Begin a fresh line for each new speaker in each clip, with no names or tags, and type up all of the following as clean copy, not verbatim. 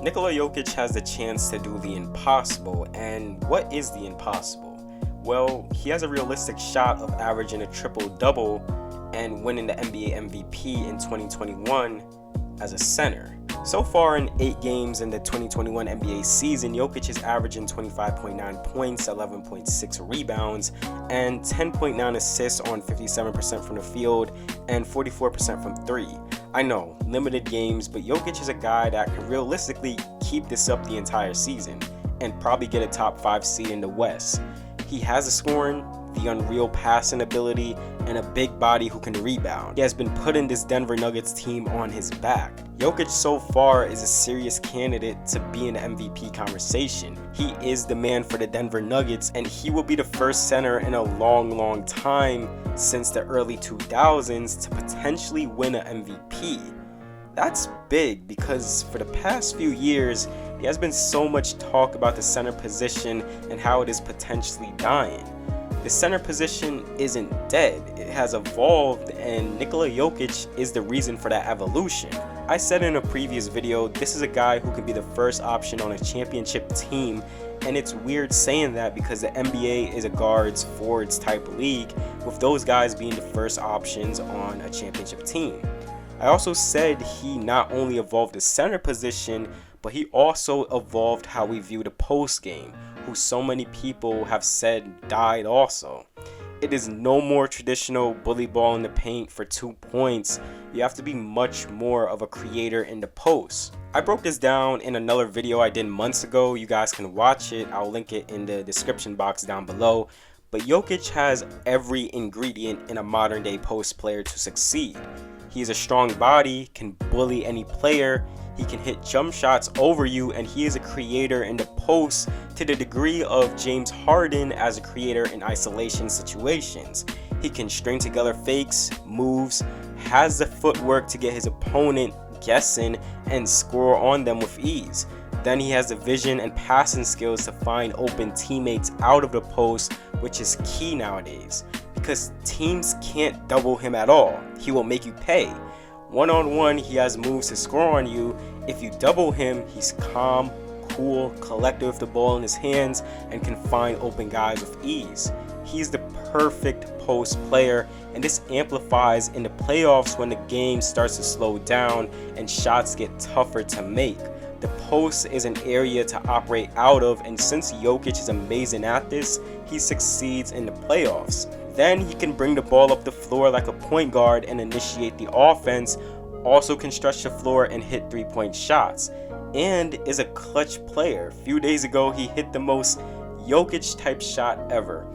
Nikola Jokic has the chance to do the impossible, and what is the impossible? Well, he has a realistic shot of averaging a triple-double and winning the NBA MVP in 2021 as a center. So far in 8 games in the 2021 NBA season, Jokic is averaging 25.9 points, 11.6 rebounds, and 10.9 assists on 57% from the field and 44% from 3. I know, limited games, but Jokic is a guy that can realistically keep this up the entire season and probably get a top 5 seed in the West. He has the scoring, the unreal passing ability, and a big body who can rebound. He has been putting this Denver Nuggets team on his back. Jokic so far is a serious candidate to be in the MVP conversation. He is the man for the Denver Nuggets, and he will be the first center in a long time since the early 2000s to potentially win an MVP. That's big because for the past few years, there has been so much talk about the center position and how it is potentially dying. The center position isn't dead, it has evolved, and Nikola Jokic is the reason for that evolution. I said in a previous video, this is a guy who could be the first option on a championship team, and it's weird saying that because the NBA is a guards forwards type league, with those guys being the first options on a championship team. I also said he not only evolved the center position, but he also evolved how we view the post game, who so many people have said died also. It is no more traditional bully ball in the paint for 2 points. You have to be much more of a creator in the post. I broke this down in another video I did months ago. You guys can watch it. I'll link it in the description box down below. But Jokic has every ingredient in a modern day post player to succeed. He has a strong body, can bully any player, he can hit jump shots over you, and he is a creator in the post to the degree of James Harden as a creator in isolation situations. He can string together fakes, moves, has the footwork to get his opponent guessing and score on them with ease. Then he has the vision and passing skills to find open teammates out of the post, which is key nowadays because teams can't double him at all. He will make you pay. One-on-one, he has moves to score on you. If you double him, he's calm, cool, collected with the ball in his hands, and can find open guys with ease. He's the perfect post player, and this amplifies in the playoffs when the game starts to slow down and shots get tougher to make. The post is an area to operate out of, and since Jokic is amazing at this, he succeeds in the playoffs. Then he can bring the ball up the floor like a point guard and initiate the offense, also can stretch the floor and hit 3-point shots, and is a clutch player. A few days ago, he hit the most Jokic type shot ever.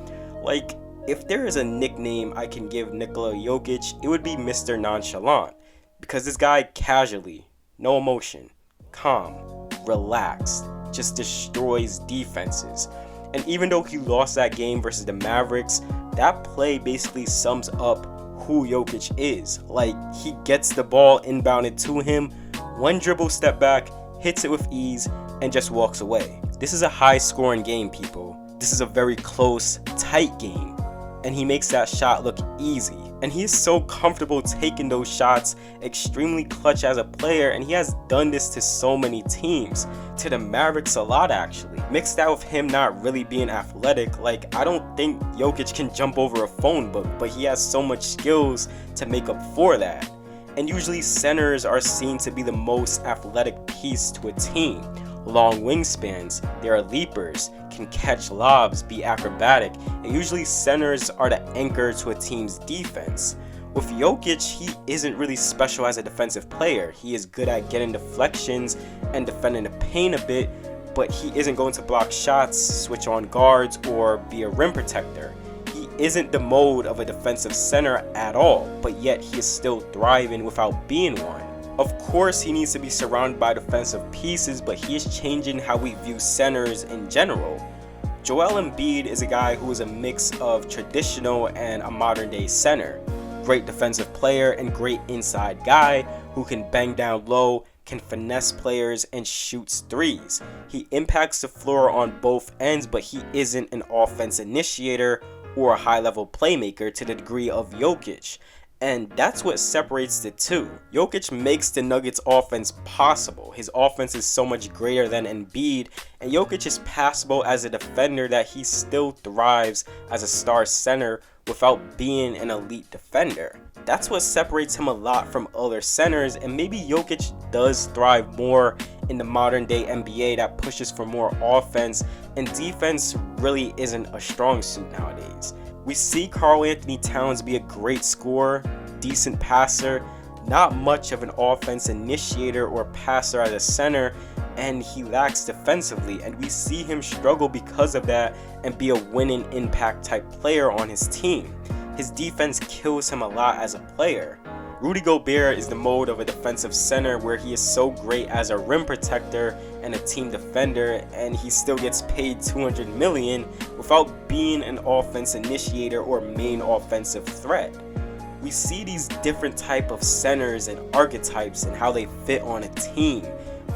Like, if there is a nickname I can give Nikola Jokic, it would be Mr. Nonchalant, because this guy casually, no emotion, calm, relaxed, just destroys defenses. And even though he lost that game versus the Mavericks, that play basically sums up who Jokic is. Like, he gets the ball inbounded to him, one dribble step back, hits it with ease, and just walks away. This is a high scoring game, people. This is a very close, tight game. And he makes that shot look easy. And he is so comfortable taking those shots, extremely clutch as a player, and he has done this to so many teams, to the Mavericks a lot actually. Mixed that with him not really being athletic, like I don't think Jokic can jump over a phone book, but he has so much skills to make up for that. And usually centers are seen to be the most athletic piece to a team. Long wingspans, they are leapers, can catch lobs, be acrobatic, and usually centers are the anchor to a team's defense. With Jokic, he isn't really special as a defensive player. He is good at getting deflections and defending the paint a bit, but he isn't going to block shots, switch on guards, or be a rim protector. He isn't the mode of a defensive center at all, but yet he is still thriving without being one. Of course, he needs to be surrounded by defensive pieces, but he is changing how we view centers in general. Joel Embiid is a guy who is a mix of traditional and a modern day center. Great defensive player and great inside guy who can bang down low, can finesse players, and shoots threes. He impacts the floor on both ends, but he isn't an offense initiator or a high-level playmaker to the degree of Jokic. And that's what separates the two. Jokic makes the Nuggets offense possible. His offense is so much greater than Embiid, and Jokic is passable as a defender that he still thrives as a star center without being an elite defender. That's what separates him a lot from other centers, and maybe Jokic does thrive more in the modern day NBA that pushes for more offense, and defense really isn't a strong suit nowadays. We see Karl Anthony Towns be a great scorer, decent passer, not much of an offense initiator or passer as a center, and he lacks defensively, and we see him struggle because of that and be a winning impact type player on his team. His defense kills him a lot as a player. Rudy Gobert is the mode of a defensive center where he is so great as a rim protector and a team defender, and he still gets paid $200 million without being an offense initiator or main offensive threat. We see these different type of centers and archetypes and how they fit on a team,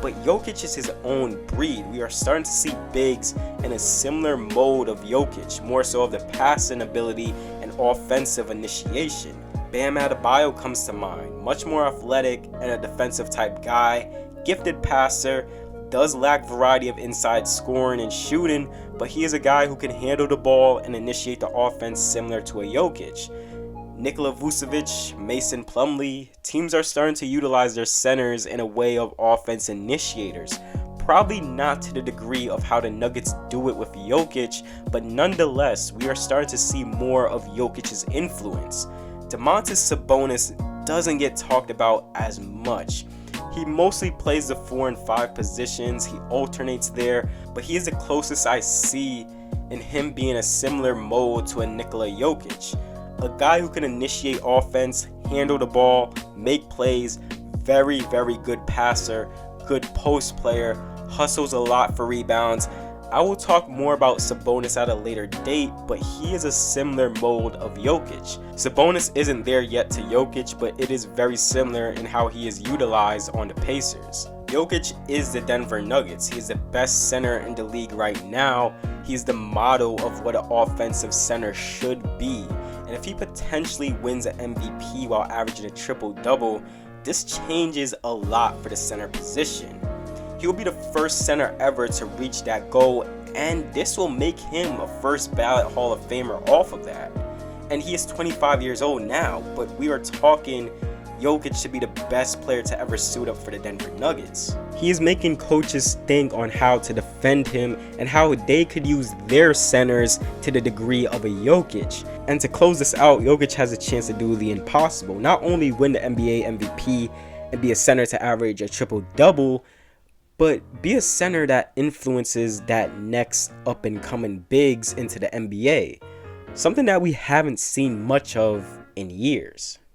but Jokic is his own breed. We are starting to see bigs in a similar mode of Jokic, more so of the passing ability and offensive initiation. Bam Adebayo comes to mind, much more athletic and a defensive type guy, gifted passer, does lack variety of inside scoring and shooting, but he is a guy who can handle the ball and initiate the offense similar to a Jokic. Nikola Vucevic, Mason Plumlee, teams are starting to utilize their centers in a way of offense initiators. Probably not to the degree of how the Nuggets do it with Jokic, but nonetheless, we are starting to see more of Jokic's influence. Domantas Sabonis doesn't get talked about as much. He mostly plays the 4 and 5 positions, he alternates there, but he is the closest I see in him being a similar mode to a Nikola Jokic. A guy who can initiate offense, handle the ball, make plays, very, very good passer, good post player, hustles a lot for rebounds. I will talk more about Sabonis at a later date, but he is a similar mold of Jokic. Sabonis isn't there yet to Jokic, but it is very similar in how he is utilized on the Pacers. Jokic is the Denver Nuggets. He is the best center in the league right now. He's the model of what an offensive center should be. And if he potentially wins an MVP while averaging a triple-double, this changes a lot for the center position. He will be the first center ever to reach that goal, and this will make him a first ballot Hall of Famer off of that. And he is 25 years old now, but we are talking Jokic should be the best player to ever suit up for the Denver Nuggets. He is making coaches think on how to defend him and how they could use their centers to the degree of a Jokic. And to close this out, Jokic has a chance to do the impossible. Not only win the NBA MVP and be a center to average a triple-double, but be a center that influences that next up-and-coming bigs into the NBA. Something that we haven't seen much of in years.